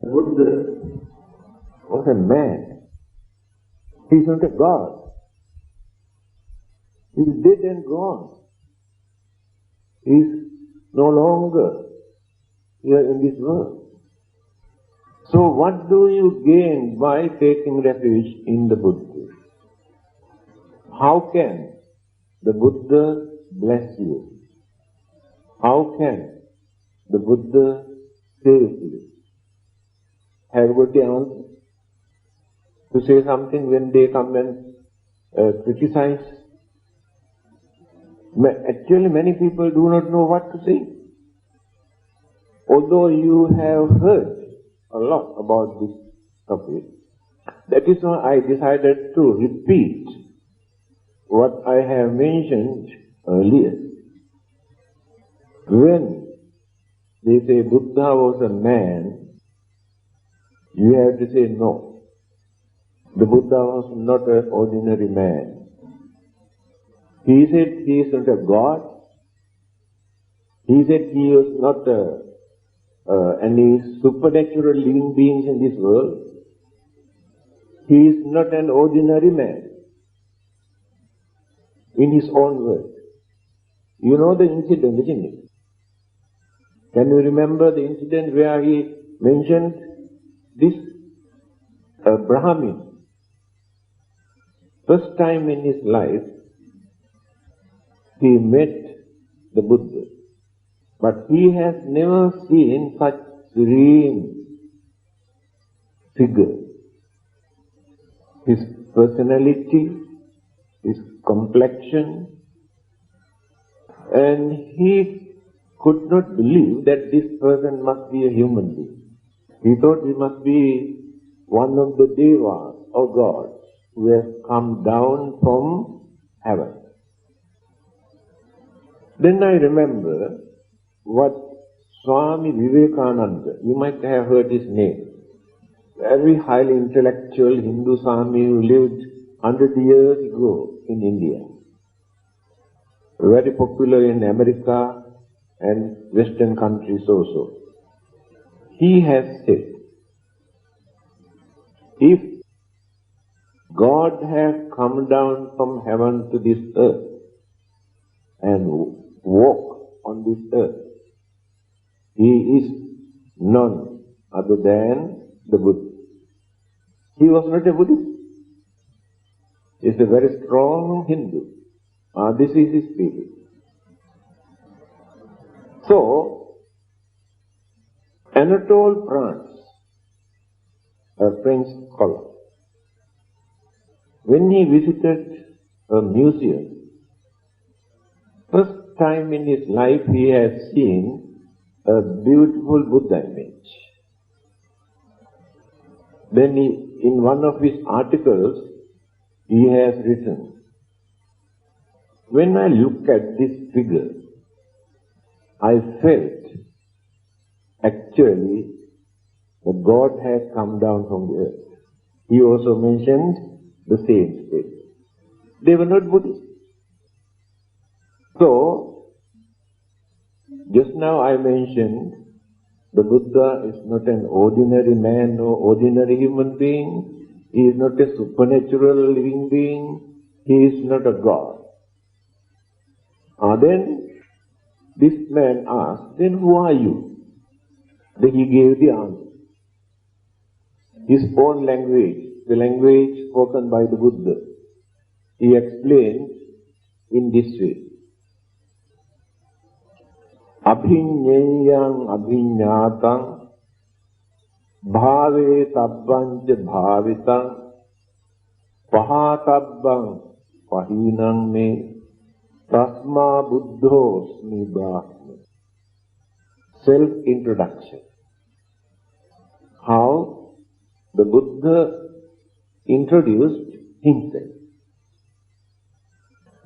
Buddha was a man. He is not a god. He is dead and gone. He is no longer here in this world. So what do you gain by taking refuge in the Buddha? How can the Buddha bless you? How can the Buddha save you? Have you got the answer? To say something when they come and criticize? Actually, many people do not know what to say. Although you have heard a lot about this topic, that is why I decided to repeat what I have mentioned earlier. When they say Buddha was a man, you have to say no. The Buddha was not an ordinary man. He said he is not a god. He said he was not any supernatural living beings in this world. He is not an ordinary man. In his own words. You know the incident, isn't it? Can you remember the incident where he mentioned this Brahmin? First time in his life, he met the Buddha. But he has never seen such serene figure. His personality, his complexion, and he could not believe that this person must be a human being. He thought he must be one of the devas or gods who has come down from heaven. Then I remember what Swami Vivekananda, you might have heard his name, very highly intellectual Hindu Swami who lived 100 years ago in India. Very popular in America and Western countries also. He has said, if God has come down from heaven to this earth and walk on this earth, he is none other than the Buddha. He was not a Buddhist. He is a very strong Hindu. This is his spirit. So, Anatole France, a French scholar, when he visited a museum, first time in his life he has seen a beautiful Buddha image. Then in one of his articles, he has written, when I look at this figure, I felt actually that God has come down from the earth. He also mentioned the same state. They were not Buddhists. So, just now I mentioned the Buddha is not an ordinary man or ordinary human being. He is not a supernatural living being. He is not a god. Then this man asked, then who are you? Then he gave the answer. His own language, the language spoken by the Buddha, he explained in this way. Abhinyayam abhinyatam bhave tabbanja bhavitam pahatabbam pahinam me tasma buddhosmi brahma. Self-introduction. How the Buddha introduced himself.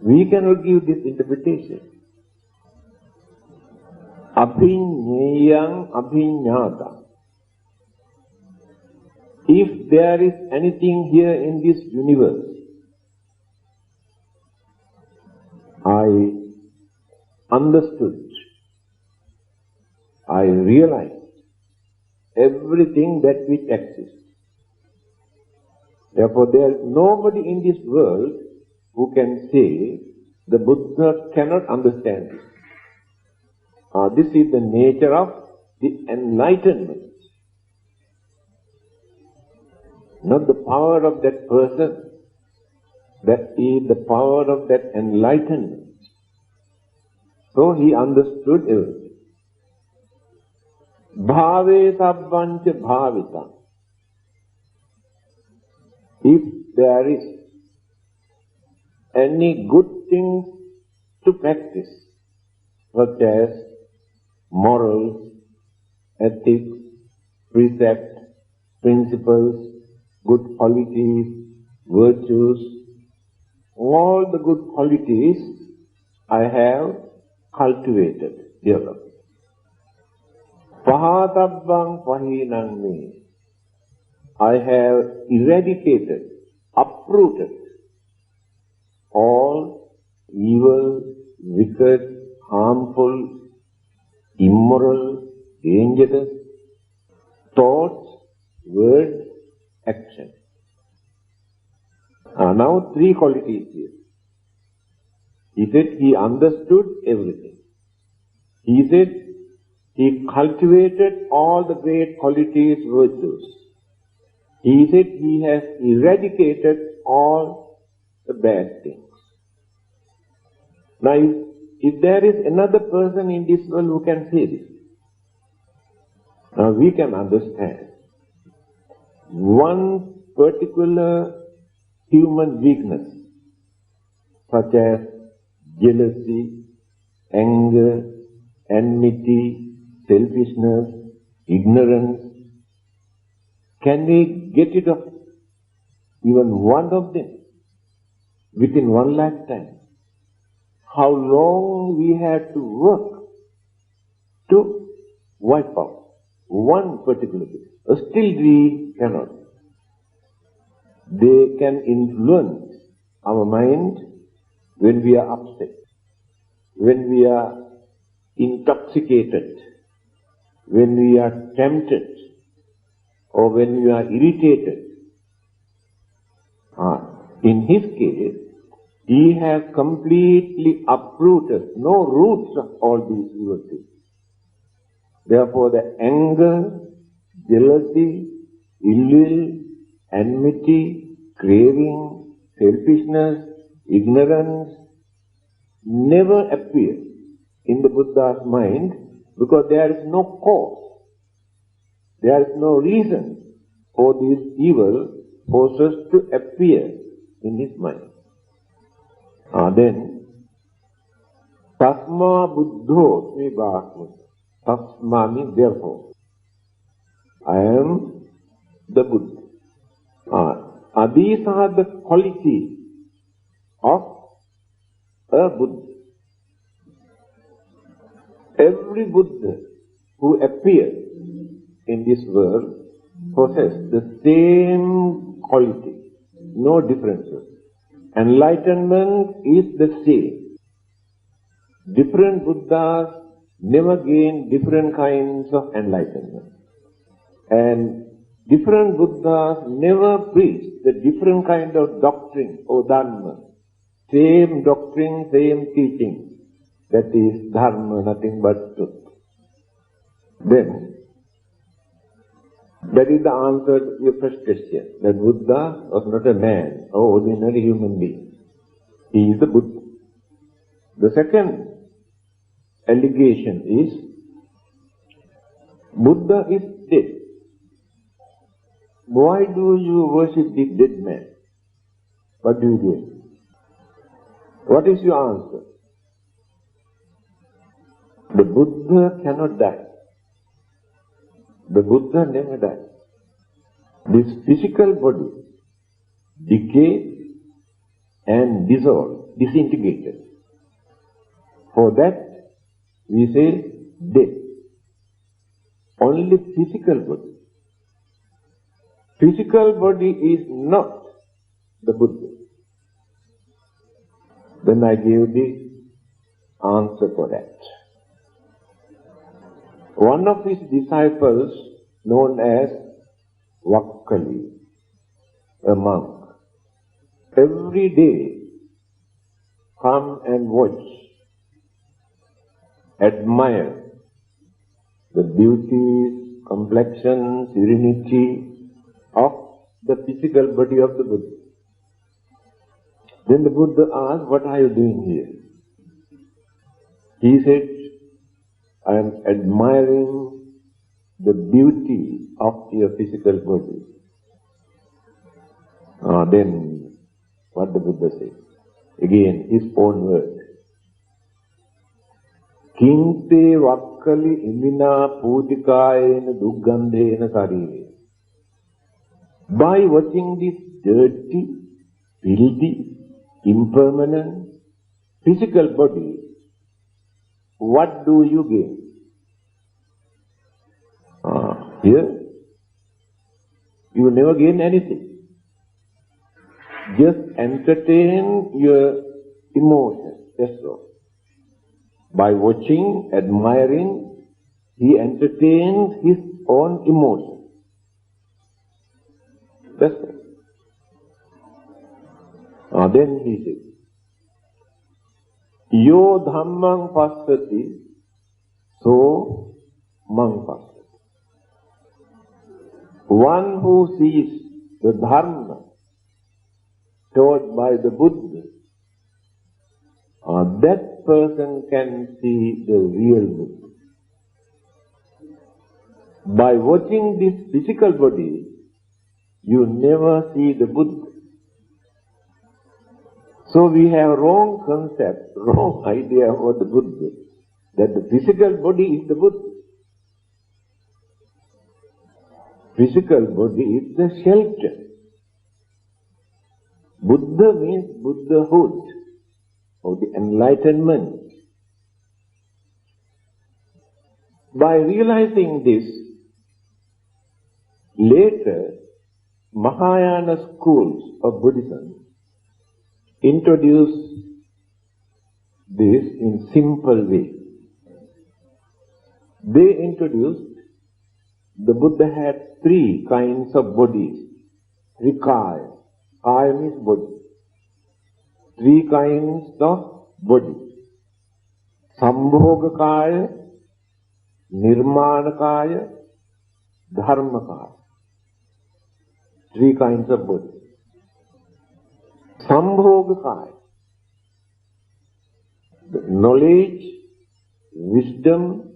We cannot give this interpretation. Abhinyayam abhinyata. If there is anything here in this universe, I understood, I realized everything that which exists. Therefore, there is nobody in this world who can say the Buddha cannot understand this. This is the nature of the enlightenment. Not the power of that person. That is the power of that enlightenment. So he understood everything. Bhave sabbancha bhavita. If there is any good thing to practice, such as morals, ethics, precepts, principles, good qualities, virtues, all the good qualities I have cultivated, developed. Pahatabbang pahinang me. I have eradicated, uprooted all evil, wicked, harmful, immoral, dangerous thoughts, words, action. Now 3 qualities here. He said he understood everything. He said he cultivated all the great qualities, virtues. He said he has eradicated all the bad things. Now, if there is another person in this world who can say this, now we can understand one particular human weakness, such as jealousy, anger, enmity, selfishness, ignorance. Can we get rid of even one of them within one lifetime? How long we have to work to wipe out one particular thing? Still we cannot. They can influence our mind when we are upset, when we are intoxicated, when we are tempted, or when we are irritated. In his case, he has completely uprooted, no roots of all these evil things. Therefore, the anger, jealousy, ill will, enmity, craving, selfishness, ignorance never appear in the Buddha's mind because there is no cause. There is no reason for these evil forces to appear in his mind. Then, Tasma Buddho Svibhakma. Tasma means therefore. I am the Buddha. These are the qualities of a Buddha. Every Buddha who appears in this world possesses the same quality, no differences. Enlightenment is the same. Different Buddhas never gain different kinds of enlightenment. And different Buddhas never preach the different kind of doctrine or dharma. Same doctrine, same teaching. That is dharma, nothing but truth. Then, that is the answer to your first question. That Buddha was not a man or ordinary human being. He is the Buddha. The second allegation is, Buddha is dead. Why do you worship this dead man? What do you do? What is your answer? The Buddha cannot die. The Buddha never dies. This physical body decay and dissolve, disintegrated. For that we say death. Only physical body. Physical body is not the Buddha. Then I gave the answer for that. One of his disciples known as Vakkali, a monk. Every day come and watch, admire the beauty, complexion, serenity of the physical body of the Buddha. Then the Buddha asked, "What are you doing here?" He said, "I am admiring the beauty of your physical body." Then what the Buddha said? Again, his own word. Kinte vakkali imina putikayena duggandhena sarire. By watching this dirty, filthy, impermanent physical body, what do you gain? Here, you never gain anything. Just entertain your emotions, that's all. By watching, admiring, he entertains his own emotions. That's all. Then he says, Yo dhammang passati, so mang passati. One who sees the dharma taught by the Buddha, that person can see the real Buddha. By watching this physical body, you never see the Buddha. So we have wrong concept, wrong idea about the Buddha, that the physical body is the Buddha. Physical body is the shelter. Buddha means Buddhahood, or the enlightenment. By realizing this, later Mahayana schools of Buddhism introduced this in simple way. They introduced the Buddha had 3 kinds of bodies, 3 kaya. Kaya means body. 3 kinds of body. Sambhoga kaya, nirmana kaya, dharma kaya. 3 kinds of body. Sambhoga kaya. The knowledge, wisdom,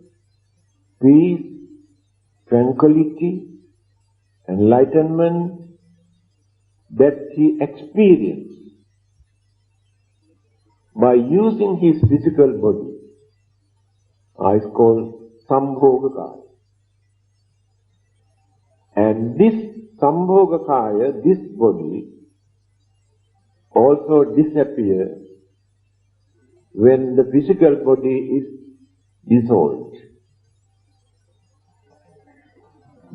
peace, tranquility, enlightenment that he experienced by using his physical body is called Sambhogakaya. And this Sambhogakaya, this body, also disappears when the physical body is dissolved.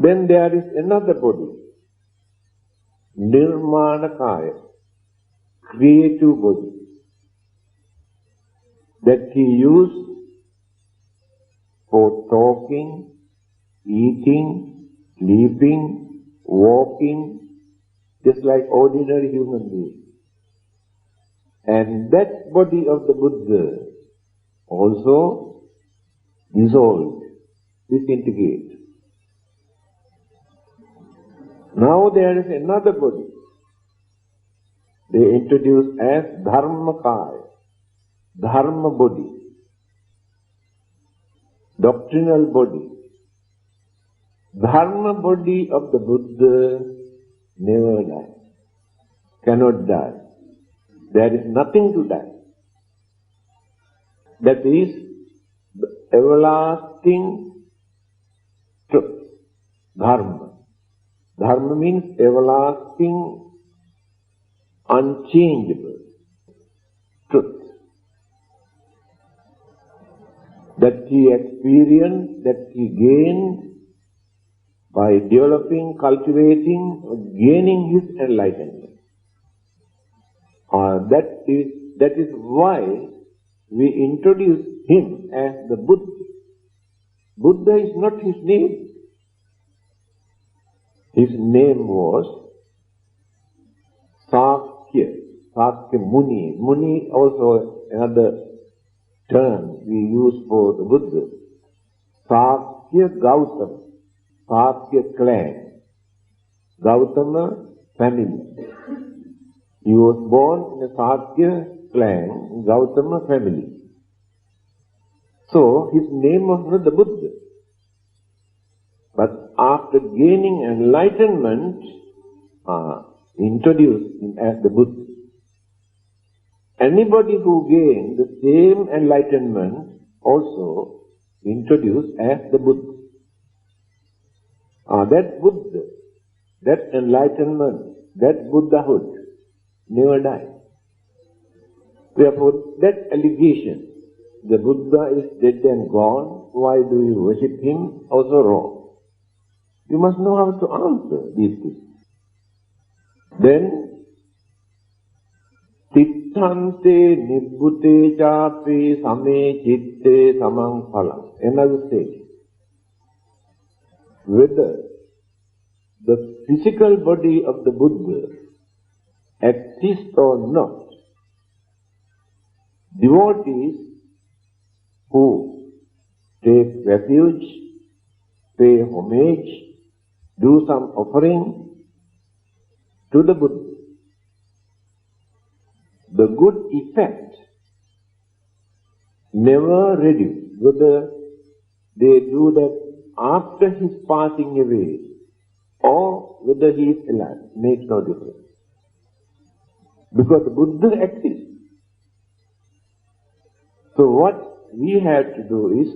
Then there is another body, Nirmanakaya, creative body, that he used for talking, eating, sleeping, walking, just like ordinary human beings. And that body of the Buddha also dissolved, disintegrated. Now there is another body. They introduce as Dharmakaya, Dharma body, doctrinal body. Dharma body of the Buddha never dies, cannot die. There is nothing to die. That is the everlasting truth, Dharma. Dharma means everlasting, unchangeable truth. That he experienced, that he gained by developing, cultivating, gaining his enlightenment. That is why we introduce him as the Buddha. Buddha is not his name. His name was Sakya Muni. Muni also another term we use for the Buddha. Sakya Gautama, Sakya clan, Gautama family. He was born in a Sakya clan, Gautama family. So his name was not the Buddha. But after gaining enlightenment, introduced him as the Buddha. Anybody who gained the same enlightenment also introduced as the Buddha. That Buddha, that enlightenment, that Buddhahood never died. Therefore, that allegation, the Buddha is dead and gone, why do you worship him, also wrong. You must know how to answer these things. Then, Tittante nibbute chapi same chitte samang phalam. Another stage. Whether the physical body of the Buddha exists or not, devotees who take refuge, pay homage, do some offering to the Buddha, the good effect never reduces. Whether they do that after his passing away or whether he is alive, makes no difference. Because the Buddha exists. So what we have to do is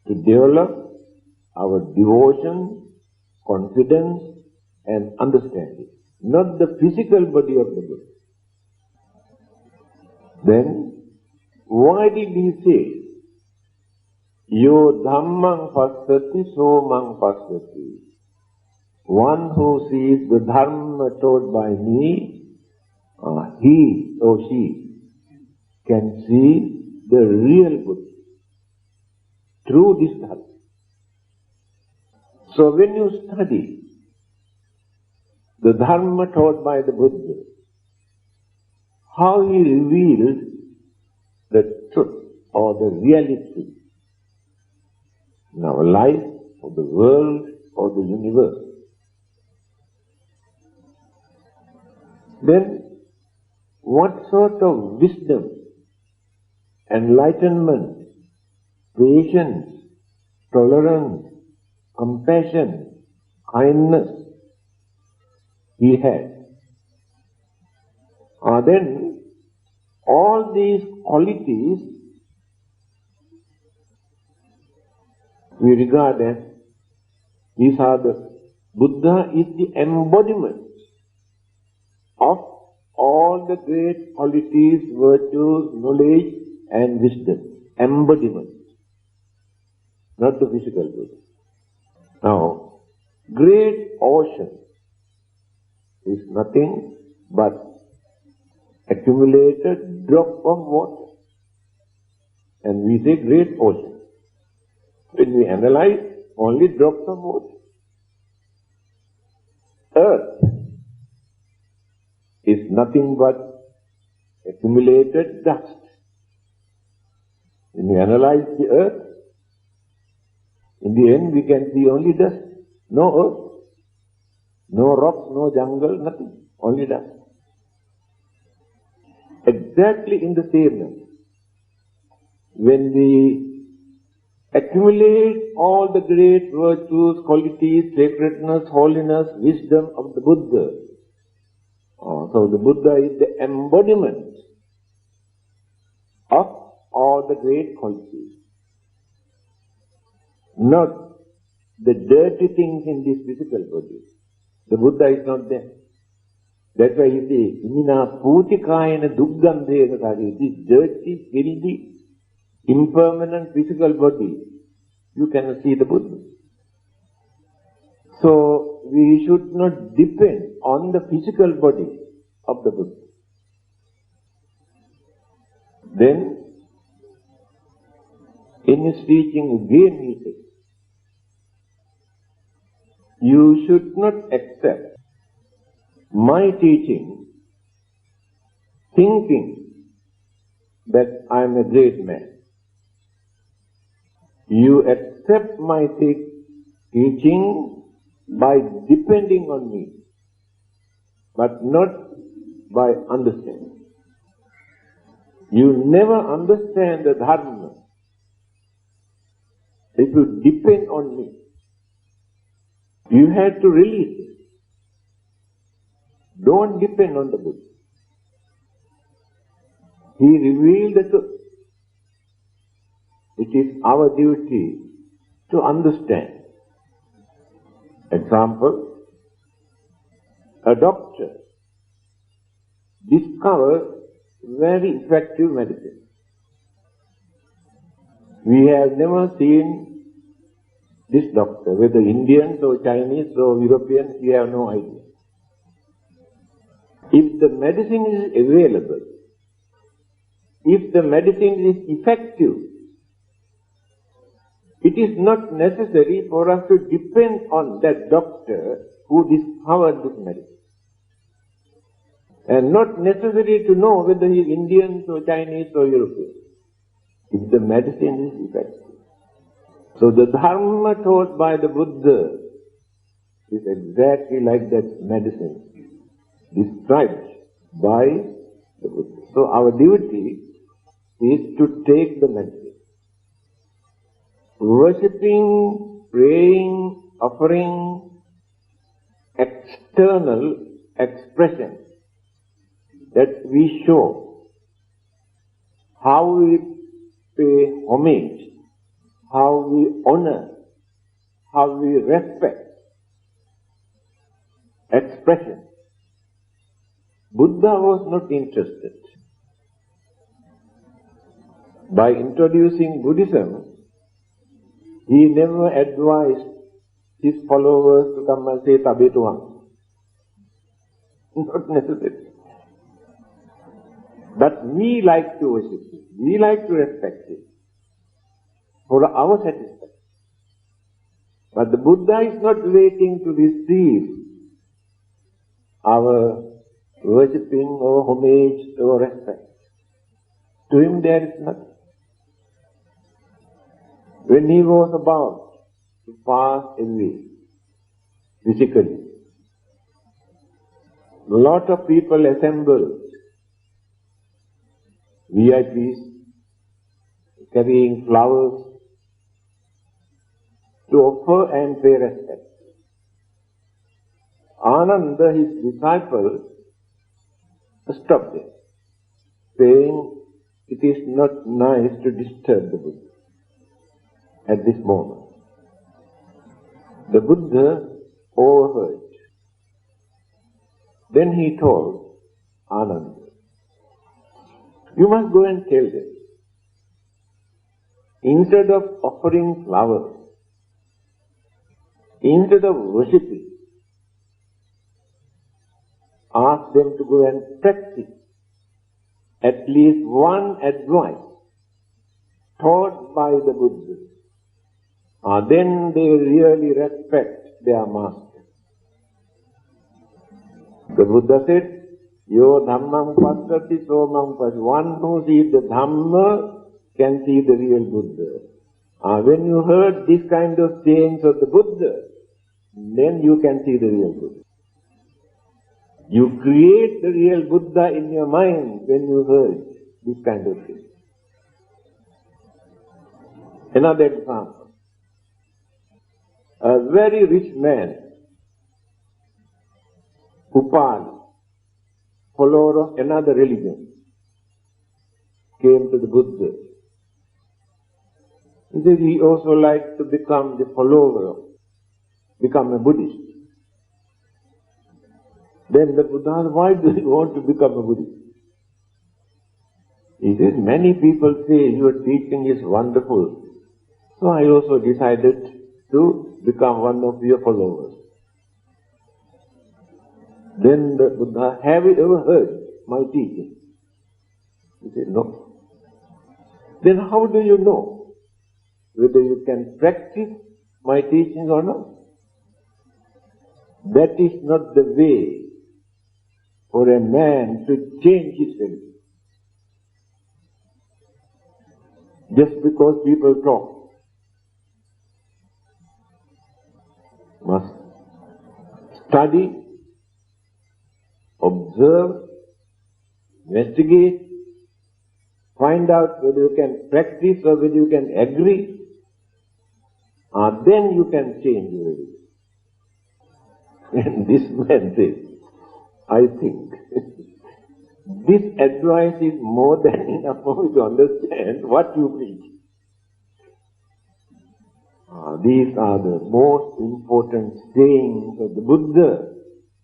to develop our devotion, confidence and understanding, not the physical body of the Buddha. Then, why did he say, Yo dhammang passati so mang passati? One who sees the dharma taught by me, he or she can see the real Buddha through this dharma. So when you study the dharma taught by the Buddha, how he revealed the truth or the reality in our life, or the world, or the universe. Then, what sort of wisdom, enlightenment, patience, tolerance, compassion, kindness he had. Then, all these qualities we regard as, these are the, Buddha is the embodiment of all the great qualities, virtues, knowledge and wisdom. Embodiment, not the physical Buddha. Now, great ocean is nothing but accumulated drop of water. And we say great ocean. When we analyze, only drops of water. Earth is nothing but accumulated dust. When we analyze the earth, in the end we can see only dust. No earth, no rocks, no jungle, nothing. Only dust. Exactly in the same way, when we accumulate all the great virtues, qualities, sacredness, holiness, wisdom of the Buddha, so the Buddha is the embodiment of all the great qualities, not the dirty things in this physical body. The Buddha is not there. That's why he says, Imina putikayana duggandhena sari. This dirty, filthy, impermanent physical body, you cannot see the Buddha. So, we should not depend on the physical body of the Buddha. Then, in his teaching again he says, you should not accept my teaching thinking that I am a great man. You accept my teaching by depending on me, but not by understanding. You never understand the Dharma if you depend on me. You have to release it. Don't depend on the Buddha. He revealed the truth. It is our duty to understand. Example, a doctor discovers very effective medicine. We have never seen this doctor, whether Indians or Chinese or Europeans, we have no idea. If the medicine is available, if the medicine is effective, it is not necessary for us to depend on that doctor who discovered this medicine. And not necessary to know whether he is Indian or Chinese or European, if the medicine is effective. So the Dharma taught by the Buddha is exactly like that medicine described by the Buddha. So our duty is to take the medicine. Worshipping, praying, offering external expression that we show how we pay homage, how we honor, how we respect expression. Buddha was not interested. By introducing Buddhism, he never advised his followers to come and say Tabe Tuang. Not necessary. But we like to worship him. We like to respect him for our satisfaction. But the Buddha is not waiting to receive our worshipping or homage or respect. To him there is nothing. When he was about to pass away physically, a lot of people assembled, VIPs, carrying flowers to offer and pay respect. Ananda, his disciple, stopped them, saying, it is not nice to disturb the Buddha at this moment. The Buddha overheard. Then he told Ananda, you must go and tell them, instead of offering flowers, instead of worshipping, ask them to go and practice at least one advice taught by the Buddha. Then they really respect their master. The Buddha said, Yo dhammam passati somam pas. One who sees the Dhamma can see the real Buddha. When you heard this kind of sayings of the Buddha, then you can see the real Buddha. You create the real Buddha in your mind when you heard this kind of thing. Another example. A very rich man, Upali, follower of another religion, came to the Buddha. He said he also liked to become the follower, become a Buddhist. Then the Buddha asked, why do you want to become a Buddhist? He said, many people say your teaching is wonderful, so I also decided to become one of your followers. Then the Buddha, have you ever heard my teaching? He said, no. Then how do you know whether you can practice my teachings or not? That is not the way for a man to change his religion. Just because people talk. Must study, observe, investigate, find out whether you can practice or whether you can agree, then you can change your religion. And this man says, I think this advice is more than enough for me to understand what you preach. These are the most important sayings of the Buddha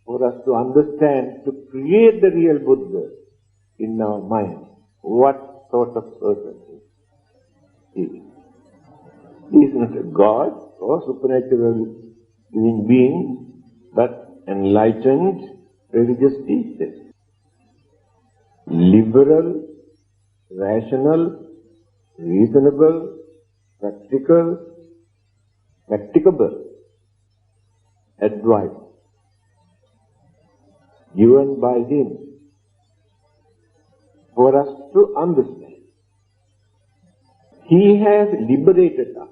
for us to understand, to create the real Buddha in our mind. What sort of person he is. He is not a God or supernatural living being, but enlightened religious teacher. Liberal, rational, reasonable, practicable advice given by him for us to understand. He has liberated us.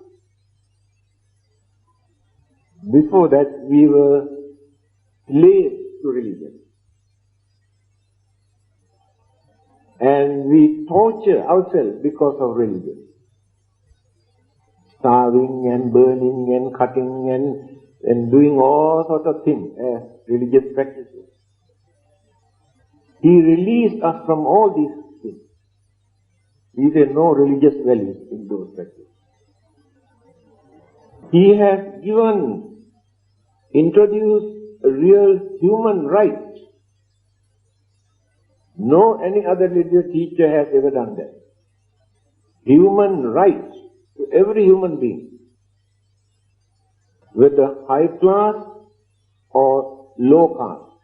Before that, we were slaves to religion. And we torture ourselves because of religion. Starving and burning and cutting and doing all sorts of things as religious practices. He released us from all these things. He said no religious values in those practices. He has introduced a real human right. No any other religious teacher has ever done that. Human right to every human being, whether high class or low caste,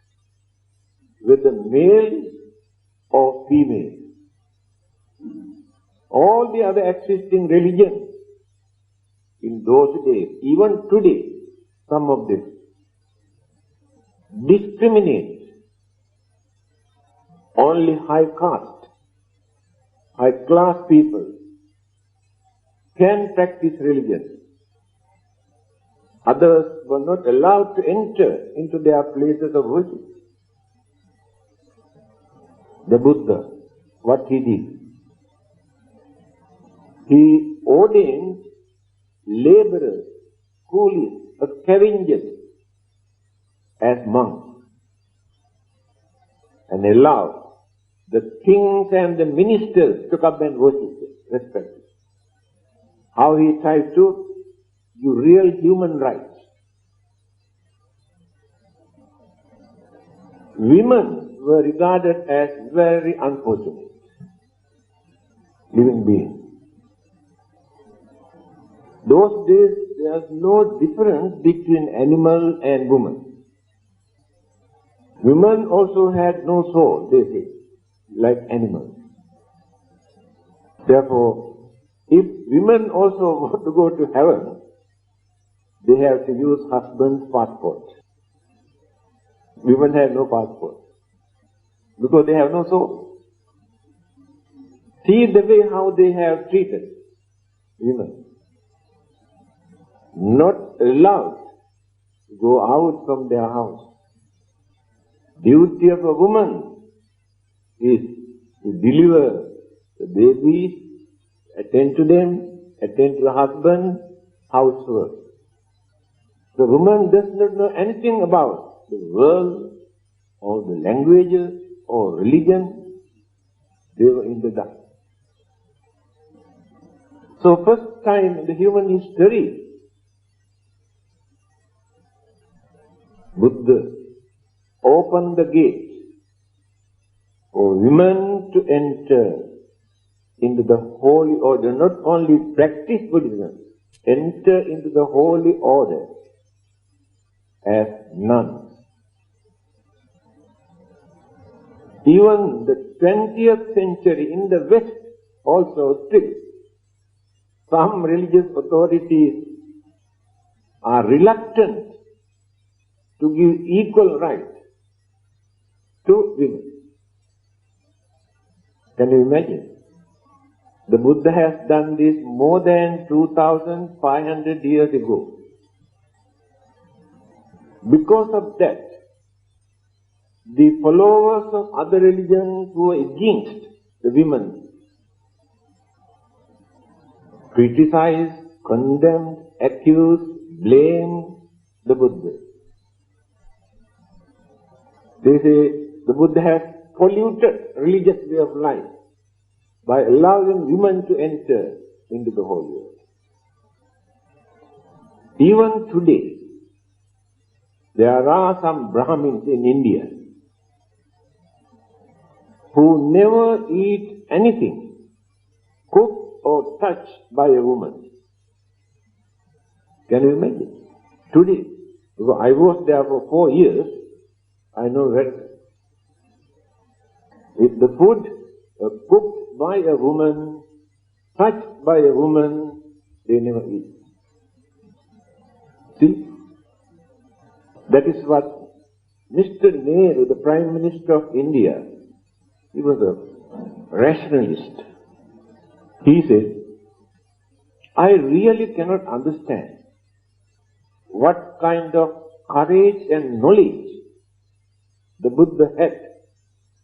whether male or female. All the other existing religions in those days, even today, some of them discriminate only high caste, high class people can practice religion. Others were not allowed to enter into their places of worship. The Buddha, what he did? He ordained laborers, coolies, scavengers as monks and allowed the kings and the ministers to come and worship them, respect them. How he tried to give real human rights. Women were regarded as very unfortunate living beings. Those days there was no difference between animal and woman. Women also had no soul, they say, like animals. Therefore, if women also want to go to heaven, they have to use husband's passport. Women have no passport because they have no soul. See the way how they have treated women. Not allowed to go out from their house. Duty of a woman is to deliver the babies, attend to them, attend to the husband, housework. The woman does not know anything about the world or the languages or religion. They were in the dark. So first time in the human history, Buddha opened the gate for women to enter into the holy order, not only practice Buddhism, enter into the holy order as nuns. Even the 20th century in the West also still, some religious authorities are reluctant to give equal rights to women. Can you imagine? The Buddha has done this more than 2,500 years ago. Because of that, the followers of other religions who were against the women criticized, condemned, accused, blamed the Buddha. They say the Buddha has polluted religious way of life by allowing women to enter into the whole world. Even today, there are some Brahmins in India who never eat anything cooked or touched by a woman. Can you imagine? Today, I was there for 4 years, I know very well. If the food cooked by a woman, touched by a woman, they never eat. See? That is what Mr. Nehru, the Prime Minister of India, he was a rationalist. He said, I really cannot understand what kind of courage and knowledge the Buddha had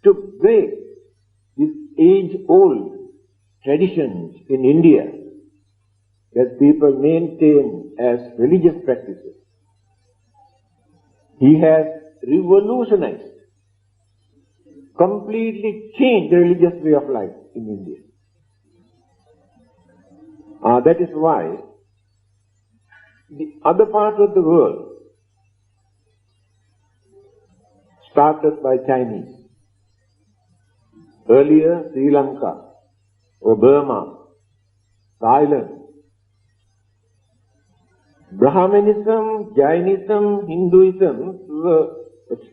to break these age-old traditions in India that people maintain as religious practices. He has revolutionized, completely changed the religious way of life in India. That is why the other parts of the world, started by Chinese, earlier Sri Lanka or Burma, Thailand, Brahmanism, Jainism, Hinduism were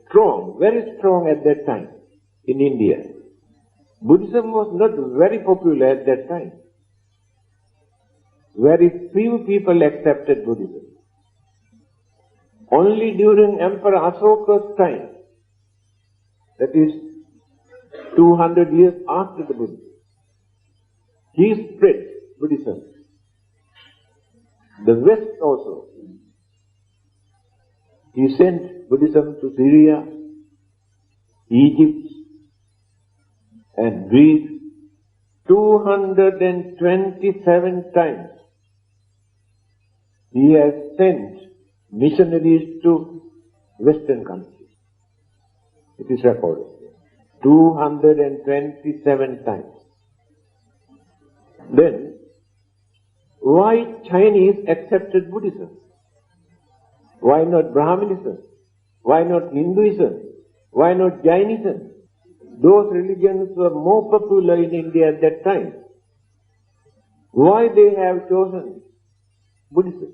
strong, very strong at that time in India. Buddhism was not very popular at that time. Very few people accepted Buddhism. Only during Emperor Asoka's time, that is 200 years after the Buddha, he spread Buddhism. The West also. He sent Buddhism to Syria, Egypt, and Greece 227 times. He has sent missionaries to Western countries. It is recorded. 227 times. Then, why Chinese accepted Buddhism? Why not Brahmanism? Why not Hinduism? Why not Jainism? Those religions were more popular in India at that time. Why they have chosen Buddhism?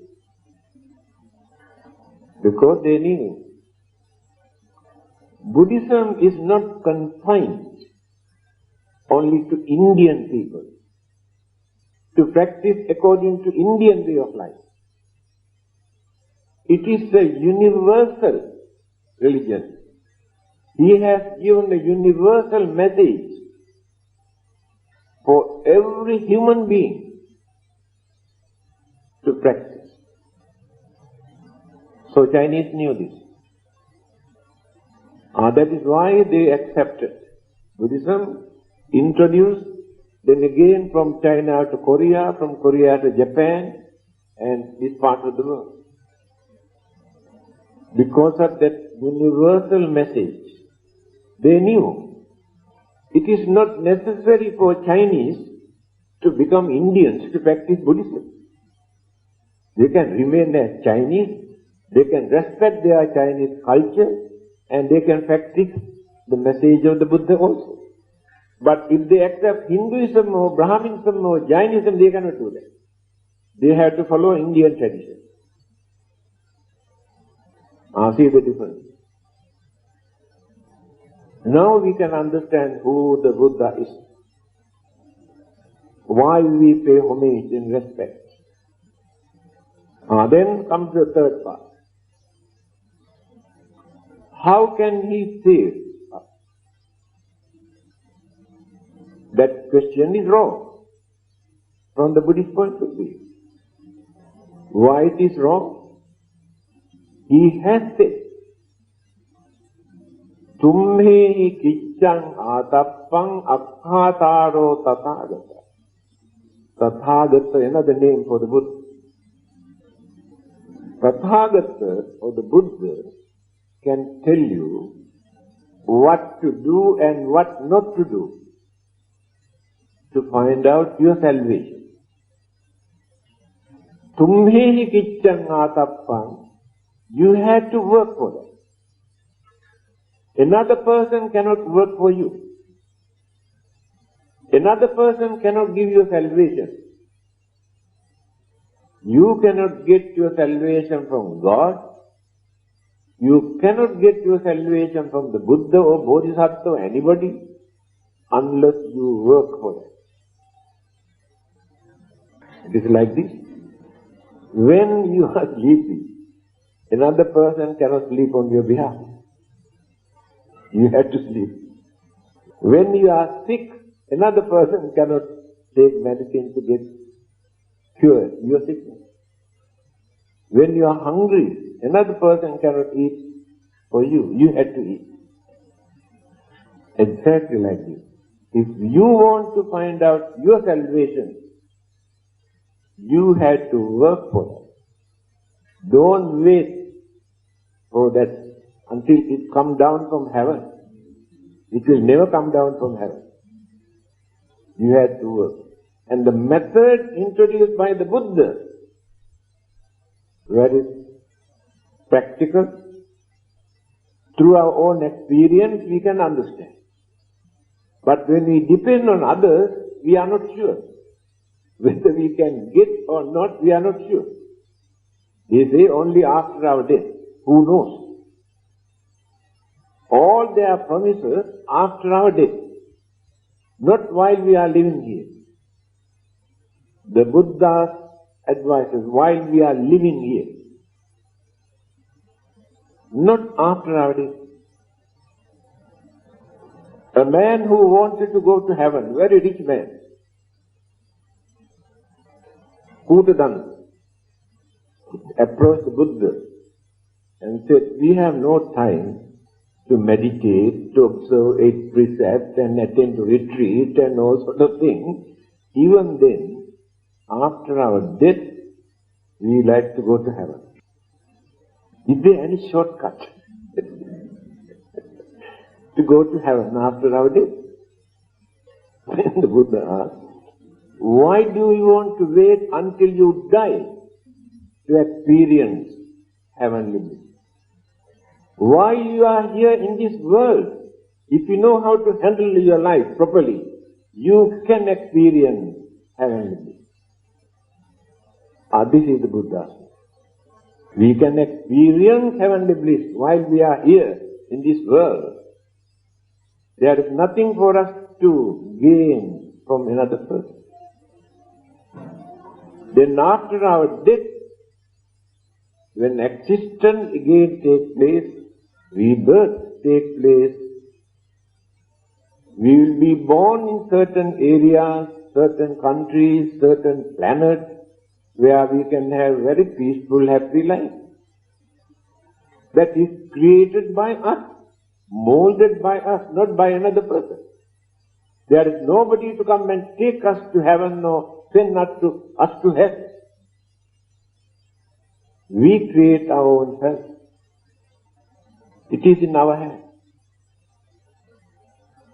Because they knew Buddhism is not confined only to Indian people, to practice according to Indian way of life. It is a universal religion. He has given a universal message for every human being to practice. So Chinese knew this. That is why they accepted Buddhism, introduced, then again from China to Korea, from Korea to Japan, and this part of the world. Because of that universal message, they knew it is not necessary for Chinese to become Indians to practice Buddhism. They can remain as Chinese, they can respect their Chinese culture, and they can practice the message of the Buddha also. But if they accept Hinduism or Brahmanism or Jainism, they cannot do that. They have to follow Indian tradition. See the difference. Now we can understand who the Buddha is. Why we pay homage and respect. Then comes the third part. how can he save us? That question is wrong from the Buddhist point of view. Why it is wrong? He has said, Tumhe kiccang atappang akhataro tathagata. Tathagata, another name for the Buddha. Tathagata, or the Buddha, can tell you what to do and what not to do to find out your salvation. Tumhe kiccang atappang, you have to work for that. Another person cannot work for you. Another person cannot give you salvation. You cannot get your salvation from God. You cannot get your salvation from the Buddha or Bodhisattva or anybody unless you work for it. It is like this. When you are sleepy, another person cannot sleep on your behalf. You have to sleep. When you are sick, another person cannot take medicine to get cured your sickness. When you are hungry, another person cannot eat for you. You have to eat. Exactly like this. If you want to find out your salvation, you have to work for that. Don't wait for that until it comes down from heaven. It will never come down from heaven. You have to work. And the method introduced by the Buddha, very practical, through our own experience we can understand. But when we depend on others, we are not sure. Whether we can get or not, we are not sure. They say only after our death. Who knows? All their promises after our death, not while we are living here. The Buddha's advices while we are living here, not after our death. A man who wanted to go to heaven, very rich man, who had done, approached the Buddha and said, we have no time to meditate, to observe 8 precepts and attend to retreat and all sort of things. Even then, after our death, we like to go to heaven. Is there any shortcut to go to heaven after our death? Then the Buddha asked, why do you want to wait until you die to experience heavenly bliss? Why you are here in this world? If you know how to handle your life properly, you can experience heavenly bliss. This is the Buddha. We can experience heavenly bliss while we are here in this world. There is nothing for us to gain from another person. Then after our death, when existence again takes place, rebirth takes place, we will be born in certain areas, certain countries, certain planets, where we can have very peaceful, happy life. That is created by us, molded by us, not by another person. There is nobody to come and take us to heaven or send us to hell. We create our own self. It is in our hands.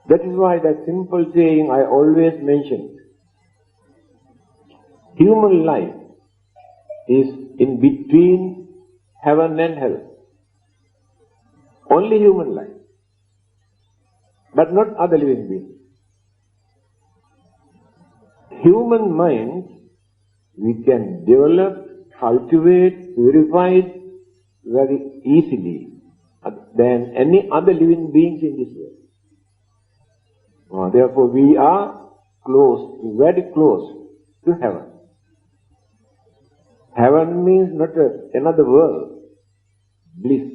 That is why that simple saying I always mention, human life is in between heaven and hell. Only human life, but not other living beings. Human mind, we can develop, cultivate, purify it very easily than any other living beings in this world. Therefore, we are close, very close to heaven. Heaven means not another world, bliss.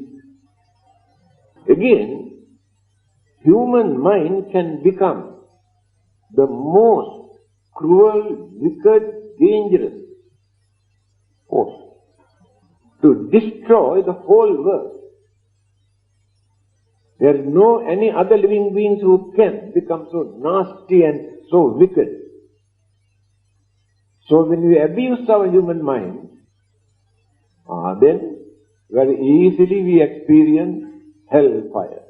Again, human mind can become the most cruel, wicked, dangerous force to destroy the whole world. There is no any other living beings who can become so nasty and so wicked. So when we abuse our human mind, then very easily we experience hellfire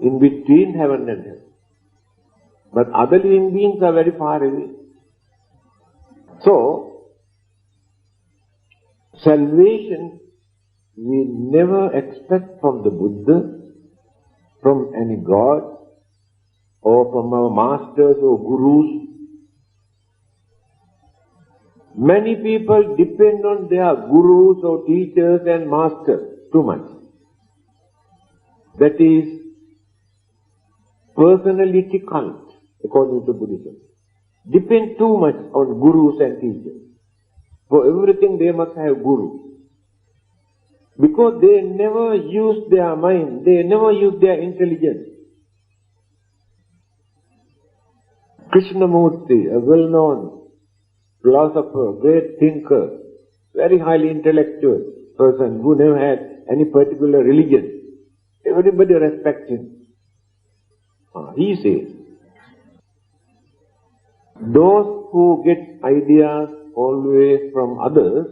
in between heaven and hell. But other living beings are very far away. So, salvation we never expect from the Buddha, from any God, or from our masters or gurus. Many people depend on their gurus or teachers and masters too much. That is personality cult, according to Buddhism. Depend too much on gurus and teachers. For everything they must have guru. Because they never use their mind, they never use their intelligence. Krishnamurti, a well-known philosopher, great thinker, very highly intellectual person who never had any particular religion. Everybody respects him. He says, those who get ideas always from others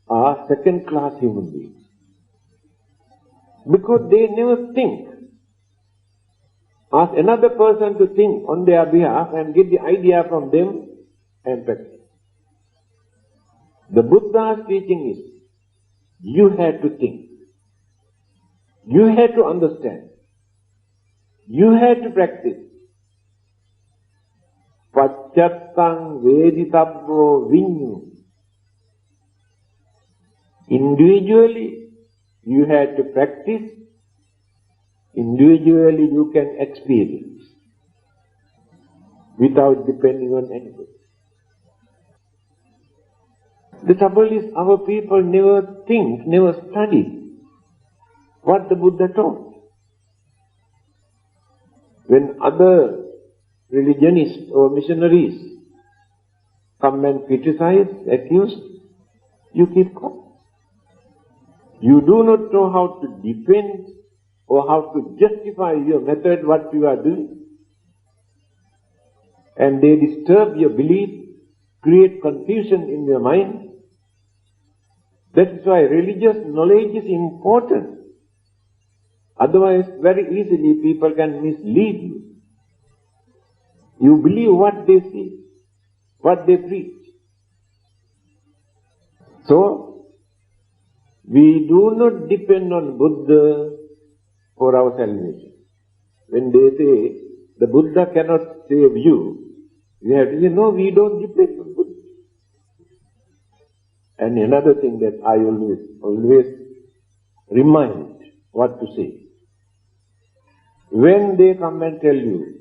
are second-class human beings. Because they never think. Ask another person to think on their behalf and get the idea from them and practice. The Buddha's teaching is, you have to think. You have to understand. You have to practice. Paccattam veditabbo vinyu. Individually, you have to practice. Individually, you can experience without depending on anybody. The trouble is, our people never think, never study what the Buddha taught. When other religionists or missionaries come and criticize, accuse, you keep quiet. You do not know how to defend or how to justify your method, what you are doing. And they disturb your belief, create confusion in your mind. That is why religious knowledge is important. Otherwise, very easily people can mislead you. You believe what they say, what they preach. So, we do not depend on Buddha for our salvation. When they say, the Buddha cannot save you, we have to say, no, we don't depend on Buddha. And another thing that I always remind what to say. When they come and tell you,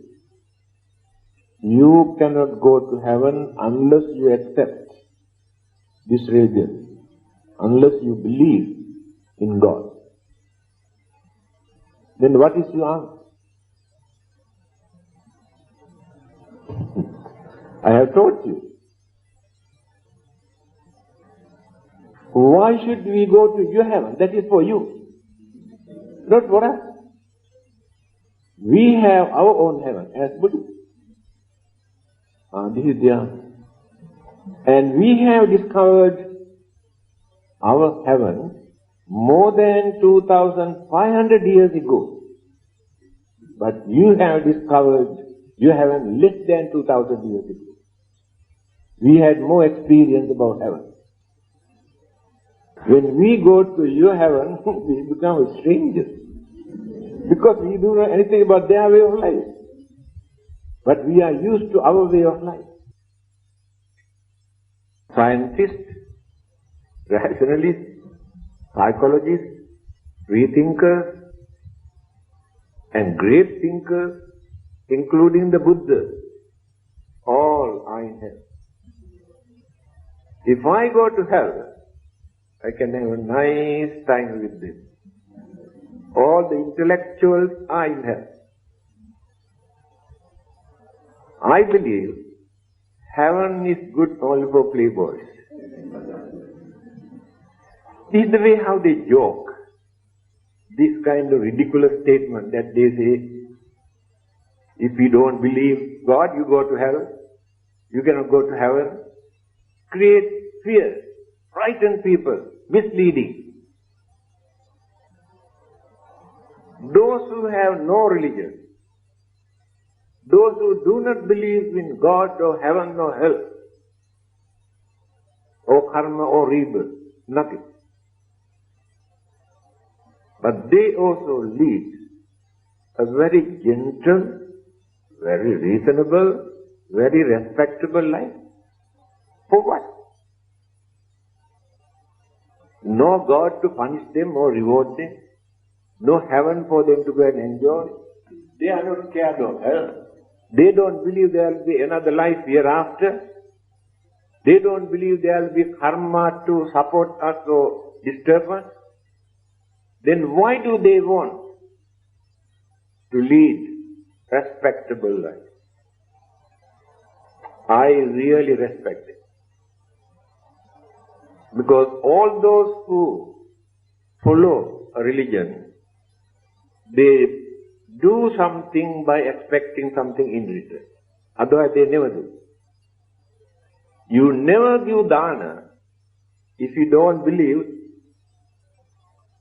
you cannot go to heaven unless you accept this religion, unless you believe in God, then what is your answer? I have taught you. Why should we go to your heaven? That is for you, not for us. We have our own heaven as Buddhists. This is the answer. And we have discovered our heaven more than 2,500 years ago. But you have discovered your heaven less than 2,000 years ago. We had more experience about heaven. When we go to your heaven, we become strangers. Because we don't know anything about their way of life. But we are used to our way of life. Scientists, rationalists, psychologists, free thinkers, and great thinkers, including the Buddha, all are in hell. If I go to hell, I can have a nice time with them. All the intellectuals are in hell. I believe heaven is good only for playboys. This is the way how they joke. This kind of ridiculous statement that they say, if you don't believe God, you go to hell. You cannot go to heaven. Create fear, frighten people, misleading. Those who have no religion, those who do not believe in God or heaven or hell, or karma or rebirth, nothing. But they also lead a very gentle, very reasonable, very respectable life. For what? No God to punish them or reward them. No heaven for them to go and enjoy. They are not scared of hell. They don't believe there will be another life hereafter. They don't believe there will be karma to support us or disturb us. Then why do they want to lead respectable life? I really respect it. Because all those who follow a religion, they do something by expecting something in return. Otherwise they never do. You never give dana if you don't believe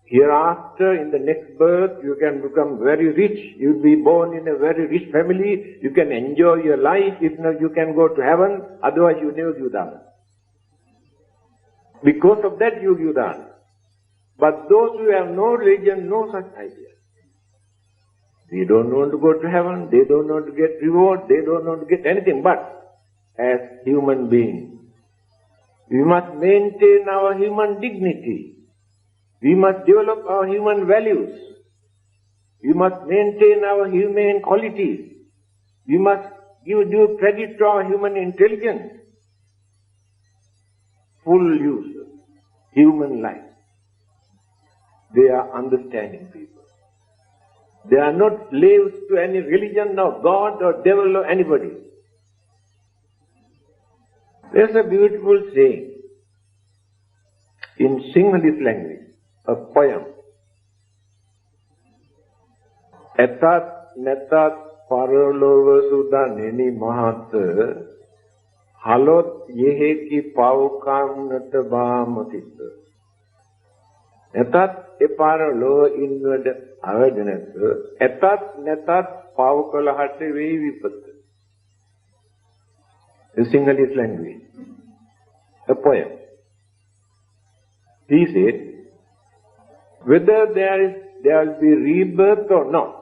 hereafter in the next birth you can become very rich. You'll be born in a very rich family. You can enjoy your life. If not, you can go to heaven. Otherwise you never give dana. Because of that you give dana. But those who have no religion, no such idea. They don't want to go to heaven, they don't want to get reward, they don't want to get anything. But as human beings, we must maintain our human dignity. We must develop our human values. We must maintain our humane qualities. We must give due credit to our human intelligence. Full use of human life. They are understanding people. They are not slaves to any religion or God or devil or anybody. There's a beautiful saying in Sinhalese language, a poem. Etat netat paralova sudaneni mahat halot yeheki paukam natabamatit. Etat eparalo inward awajanat etat netat paukala hate vehi vipat. In Sinhalese language, a poem. He said, whether there will be rebirth or not,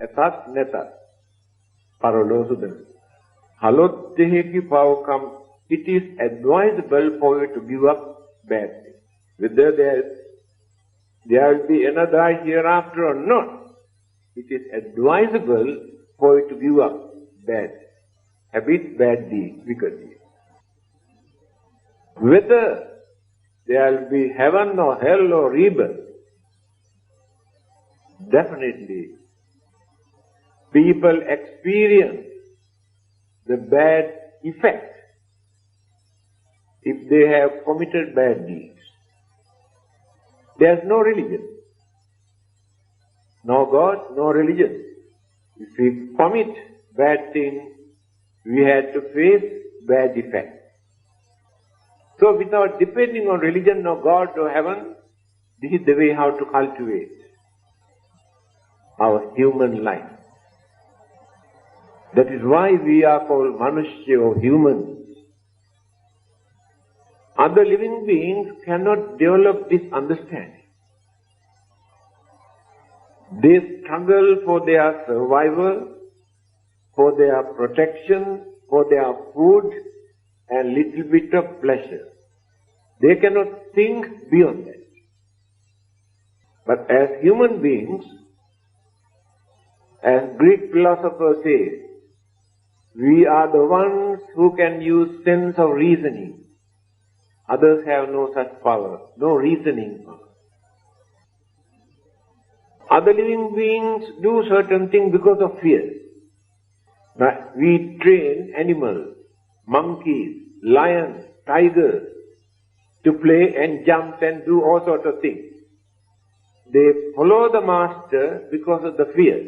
etat netat paralo sudaneni halot yeheki paukam, it is advisable for you to give up bad things. Whether there will be another hereafter or not, it is advisable for you to give up bad habits, bad deeds, wicked deeds. Whether there will be heaven or hell or rebirth, definitely people experience the bad effect if they have committed bad deeds. There is no religion, no God, no religion. If we commit bad things, we have to face bad effects. So without depending on religion or God or heaven, this is the way how to cultivate our human life. That is why we are called Manushya or humans. Other living beings cannot develop this understanding. They struggle for their survival, for their protection, for their food and little bit of pleasure. They cannot think beyond that. But as human beings, as Greek philosophers say, we are the ones who can use sense of reasoning. Others have no such power, no reasoning power. Other living beings do certain things because of fear. Now, we train animals, monkeys, lions, tigers to play and jump and do all sorts of things. They follow the master because of the fear.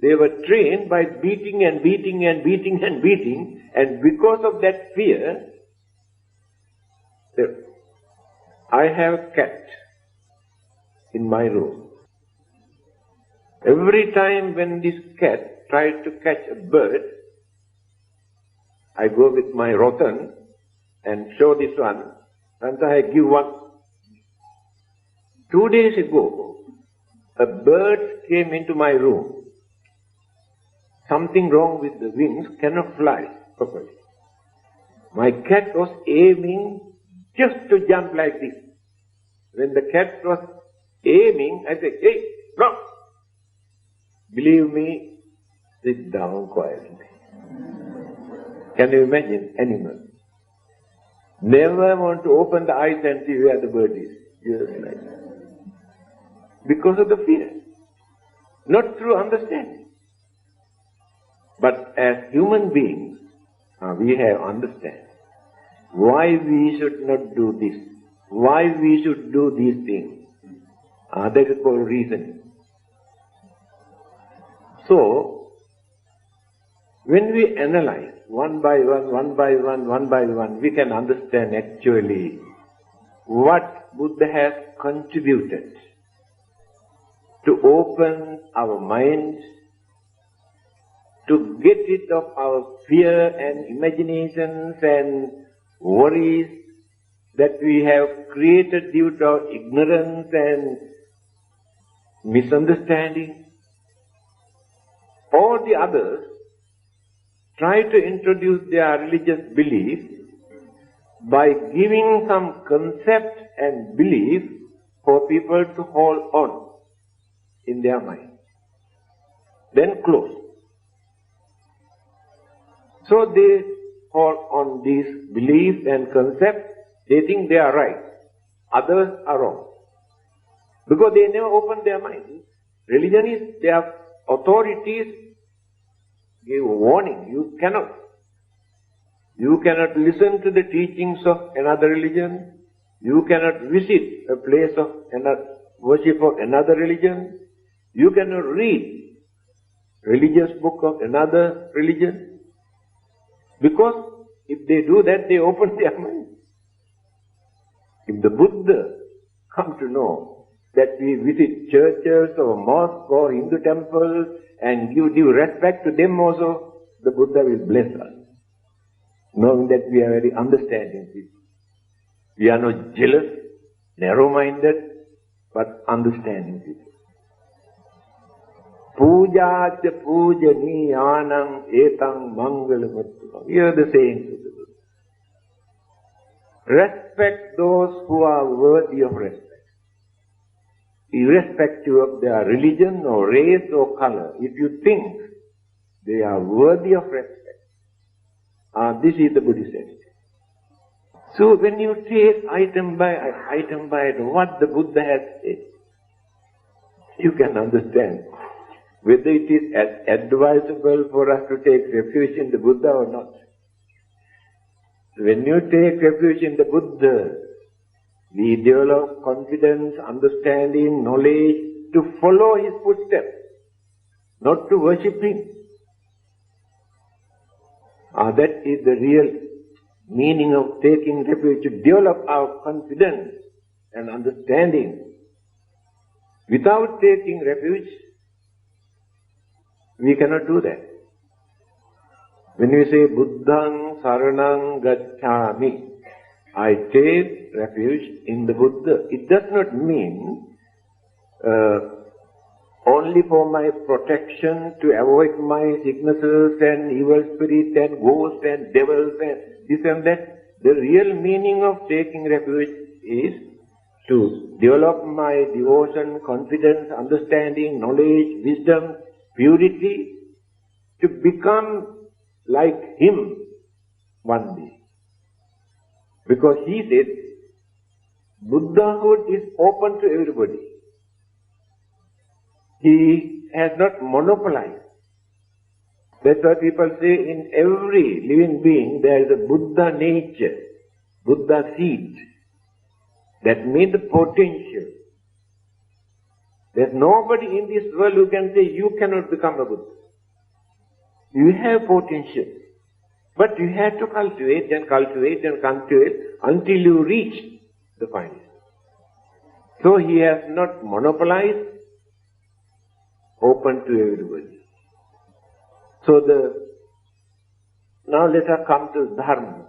They were trained by beating and beating and beating and beating, and because of that fear, I have a cat in my room. Every time when this cat tries to catch a bird, I go with my rotan and show this one, and I give one. 2 days ago, a bird came into my room. Something wrong with the wings, cannot fly properly. My cat was aiming just to jump like this. When the cat was aiming, I said, "Hey, stop!" Believe me, sit down quietly. Can you imagine animals? Never want to open the eyes and see where the bird is. Just like that. Because of the fear. Not through understanding. But as human beings, we have understand why we should not do this, why we should do these things. That is called reasoning. So, when we analyze one by one, we can understand actually what Buddha has contributed to open our minds, to get rid of our fear and imaginations and worries that we have created due to our ignorance and misunderstanding. All the others try to introduce their religious beliefs by giving some concept and belief for people to hold on in their mind. Then close. So they hold on these beliefs and concepts. They think they are right. Others are wrong. Because they never open their mind. Religion is, their authorities give warning. You cannot listen to the teachings of another religion. You cannot visit a place of worship of another religion. You cannot read religious book of another religion. Because if they do that, they open their mind. If the Buddha come to know that we visit churches or mosques or Hindu temples and give due respect to them also, the Buddha will bless us, knowing that we are very understanding people. We are not jealous, narrow-minded, but understanding people. Puja cha pujaniyanam etang mangalamuttam. Here the sayings of the Buddha. Respect those who are worthy of respect, irrespective of their religion or race or color. If you think they are worthy of respect, this is the Buddhist attitude. So when you take item by item what the Buddha has said, you can understand whether it is as advisable for us to take refuge in the Buddha or not. When you take refuge in the Buddha, we develop confidence, understanding, knowledge to follow his footsteps, not to worship him. That is the real meaning of taking refuge, to develop our confidence and understanding. Without taking refuge, we cannot do that. When we say Buddhang Saranang Gacchami, I take refuge in the Buddha, it does not mean only for my protection, to avoid my sicknesses and evil spirits and ghosts and devils and this and that. The real meaning of taking refuge is to develop my devotion, confidence, understanding, knowledge, wisdom, purity, to become like him one day. Because he said, Buddhahood is open to everybody. He has not monopolized. That's why people say in every living being there is a Buddha nature, Buddha seed. That means the potential. There's nobody in this world who can say you cannot become a Buddha. You have potential. But you have to cultivate and cultivate and cultivate until you reach the final. So he has not monopolized, open to everybody. So now let us come to Dharma.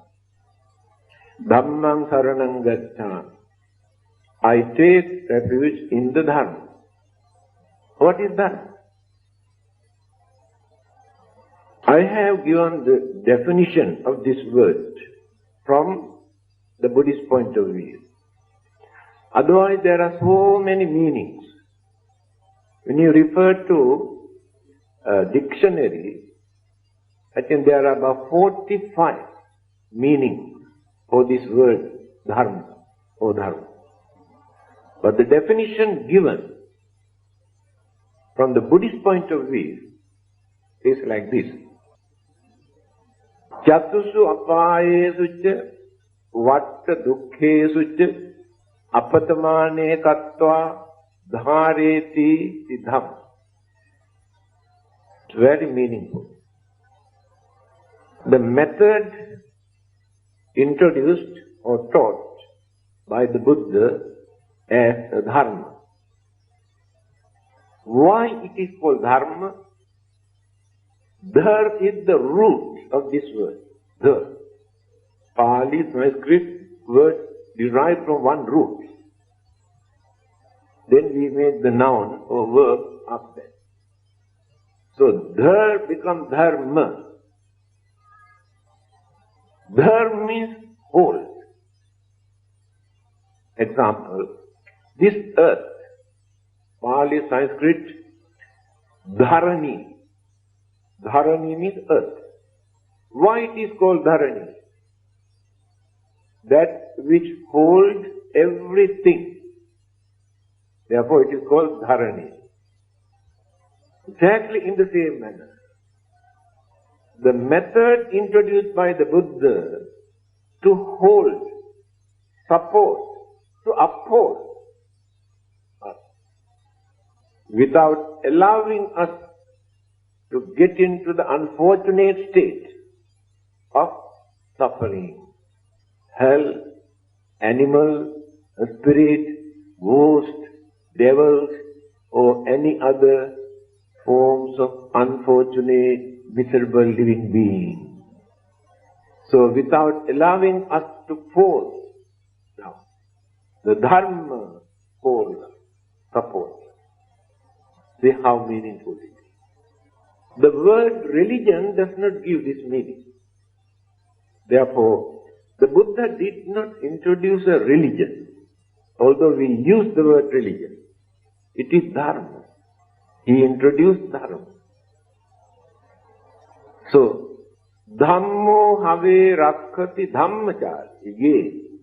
Dhammam saranam gacchāmi. I take refuge in the Dharma. What is Dharma? I have given the definition of this word from the Buddhist point of view. Otherwise there are so many meanings. When you refer to a dictionary, I think there are about 45 meanings for this word Dharma or Dharma. But the definition given from the Buddhist point of view is like this. Chatusu apayesu ca vatta dukkhesu ca apatamane kattva dhareti siddham. It's very meaningful. The method introduced or taught by the Buddha as a Dharma. Why it is called Dharma? Dhar is the root of this word. Dhar. Pali, Sanskrit word derived from one root. Then we made the noun or verb of that. So dhar becomes dharma. Dhar means whole. Example, this earth, Pali, Sanskrit, dharani. Dharani means earth. Why it is called dharani? That which holds everything. Therefore it is called dharani. Exactly in the same manner. The method introduced by the Buddha to hold, support, to uphold us without allowing us to get into the unfortunate state of suffering, hell, animal, spirit, ghost, devils, or any other forms of unfortunate, miserable living being. So without allowing us to fall down, the Dharma hold, support. See how meaningful it is. The word religion does not give this meaning. Therefore, the Buddha did not introduce a religion, although we use the word religion. It is Dharma. He introduced Dharma. So, Dhammo have rakkati dhammachari. Again,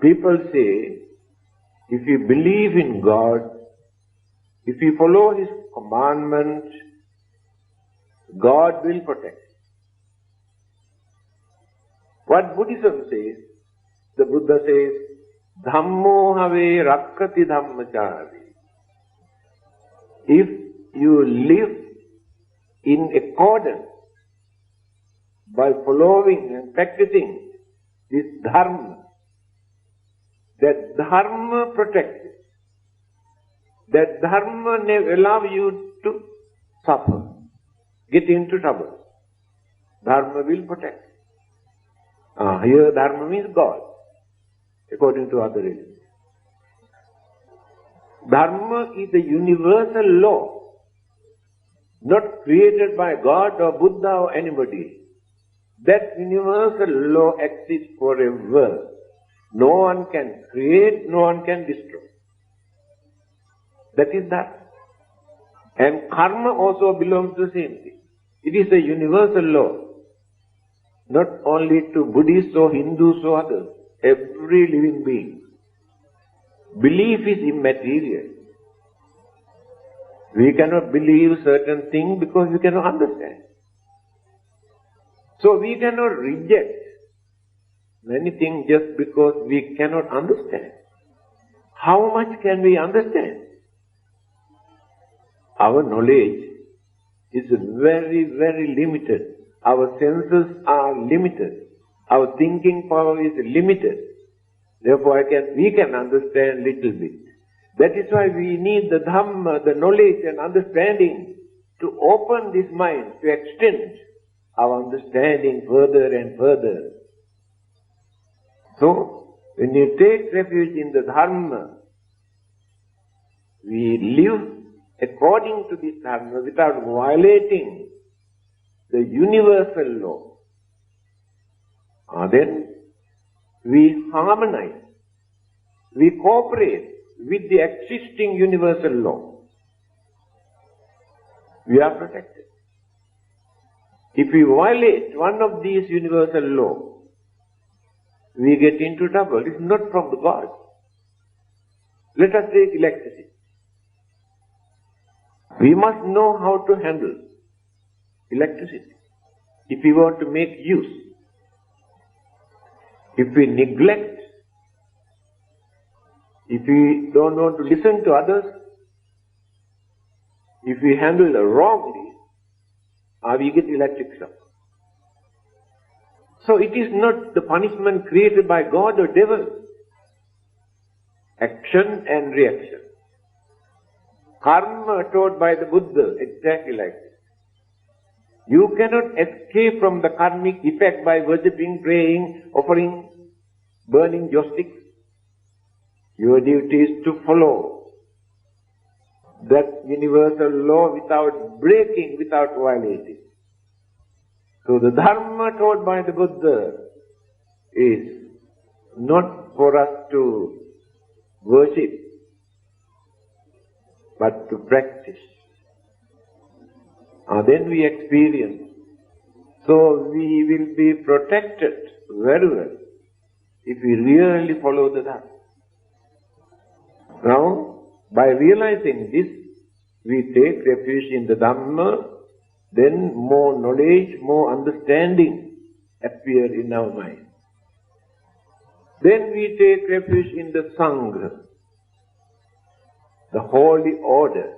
people say, if you believe in God, if you follow His commandment, God will protect you. What Buddhism says, the Buddha says, Dhammo have rakkati dhammachari. If you live in accordance by following and practicing this Dharma, that Dharma protects you. That Dharma never allow you to suffer, get into trouble. Dharma will protect you. Here Dharma means God, according to other religions. Dharma is a universal law, not created by God or Buddha or anybody. That universal law exists forever. No one can create, no one can destroy. That is that. And karma also belongs to the same thing. It is a universal law, not only to Buddhists or Hindus or others. Every living being. Belief is immaterial. We cannot believe certain things because we cannot understand. So we cannot reject many things just because we cannot understand. How much can we understand? Our knowledge is very, very limited. Our senses are limited. Our thinking power is limited. Therefore we can understand little bit. That is why we need the Dhamma, the knowledge and understanding to open this mind, to extend our understanding further and further. So, when you take refuge in the Dharma, we live according to this Dharma without violating the universal law. Then we harmonize, we cooperate with the existing universal law. We are protected. If we violate one of these universal laws, we get into trouble. It's not from the God. Let us take electricity. We must know how to handle electricity if we want to make use. If we neglect, if we don't want to listen to others, if we handle wrongly, we get electric shock. So it is not the punishment created by God or devil. Action and reaction. Karma taught by the Buddha, exactly like this. You cannot escape from the karmic effect by worshipping, praying, offering, burning joysticks. Your duty is to follow that universal law without breaking, without violating. So the Dharma taught by the Buddha is not for us to worship, but to practice. Then we experience. So we will be protected very well if we really follow the Dharma. Now, by realizing this, we take refuge in the Dhamma, then more knowledge, more understanding appear in our mind. Then we take refuge in the Sangha, the holy order,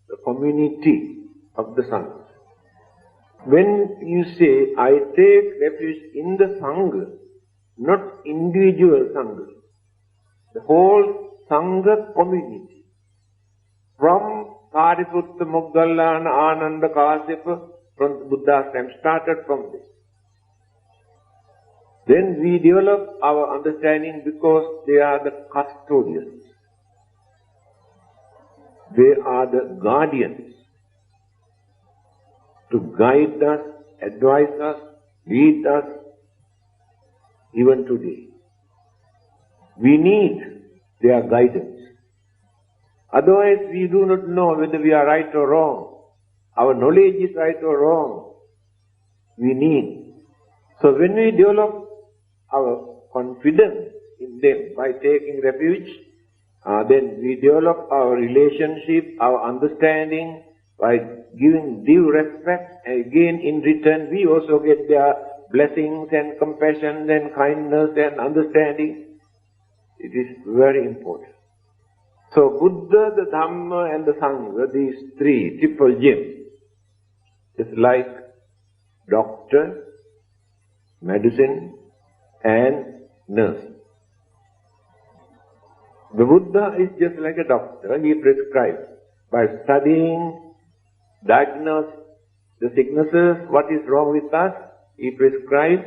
the community of the Sangha. When you say, I take refuge in the Sangha, not individual Sangha, the whole Sangha community, from Sariputta, Moggallana, Ananda, Kasyapa, from Buddha's time, started from this. Then we develop our understanding because they are the custodians. They are the guardians to guide us, advise us, lead us, even today. We need their guidance. Otherwise, we do not know whether we are right or wrong. Our knowledge is right or wrong. We need. So when we develop our confidence in them by taking refuge, then we develop our relationship, our understanding by giving due respect. Again, in return, we also get their blessings and compassion and kindness and understanding. It is very important. So Buddha, the Dhamma and the Sangha, these three triple gems, is like doctor, medicine and nurse. The Buddha is just like a doctor. He prescribes by studying, diagnose the sicknesses, what is wrong with us. He prescribes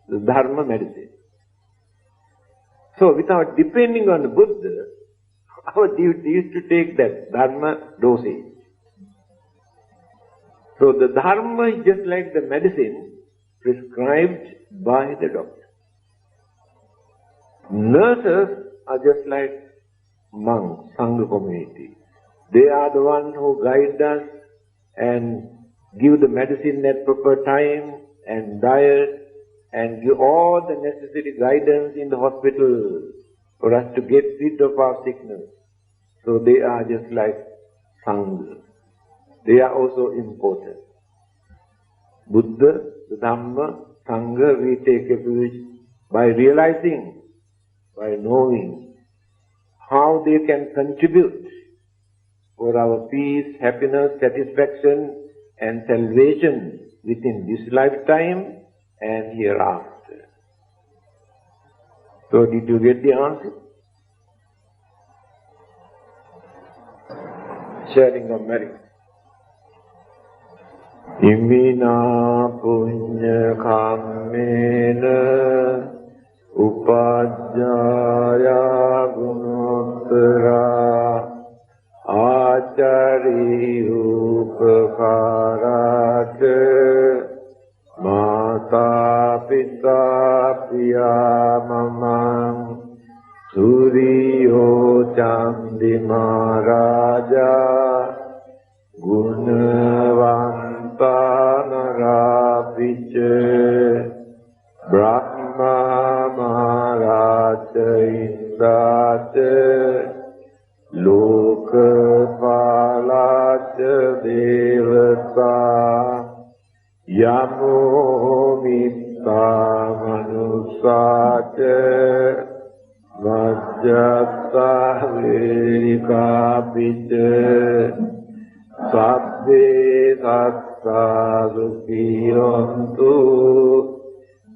the Dharma medicine. So without depending on the Buddha, our duty is to take that Dharma dosage. So the Dharma is just like the medicine prescribed by the doctor. Nurses are just like monks, Sangha community. They are the ones who guide us and give the medicine at proper time and diet and give all the necessary guidance in the hospital for us to get rid of our sickness. So they are just like Sangha. They are also important. Buddha, Dhamma, Sangha, we take refuge by realizing, by knowing how they can contribute for our peace, happiness, satisfaction and salvation within this lifetime and hereafter. So did you get the answer? Sharing of merit. Imina punya kammena upajjaya gunottara acari upakarate mata pita piya mamang suriyo candi maharaja gunavanta narapice brahma maharaja indrace lokapalaca devata yamo mitta manusaca vajjata verikapice sabbe satta sukhiyantu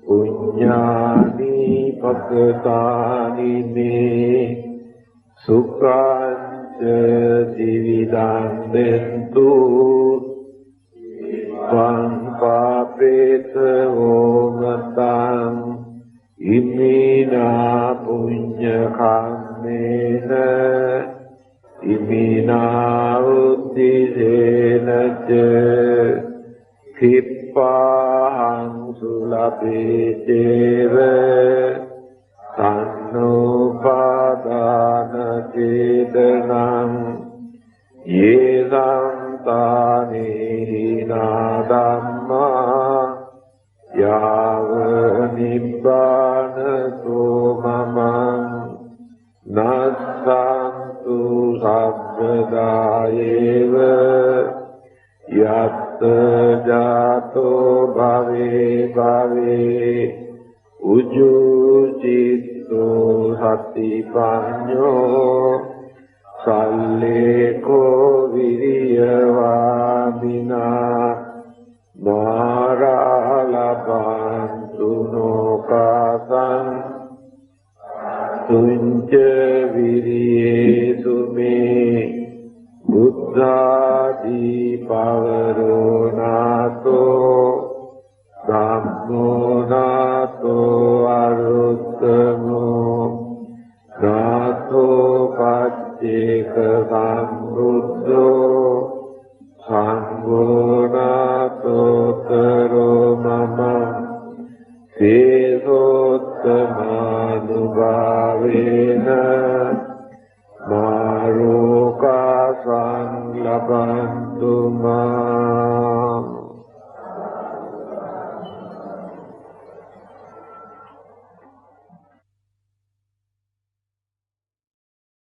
punyani pakatani me sukhanca dividandentu Van papeta omatan imina punya kammena imina uddisena ca kippahang sulapeceva tannupadana cetanam yesam tani dhamma yava nibbana somamam nassantu sabbadayeva yatta jato bhave bhave ujujitto satipanyo salleko viriyavadina maralabantu nokasan tunca viriyesu me buddhadi pavaro nato dhammo nato aruttamo nato pacceka sambuddho sangho nato taro mama sesottamanubhavena maroka sanglabantu mam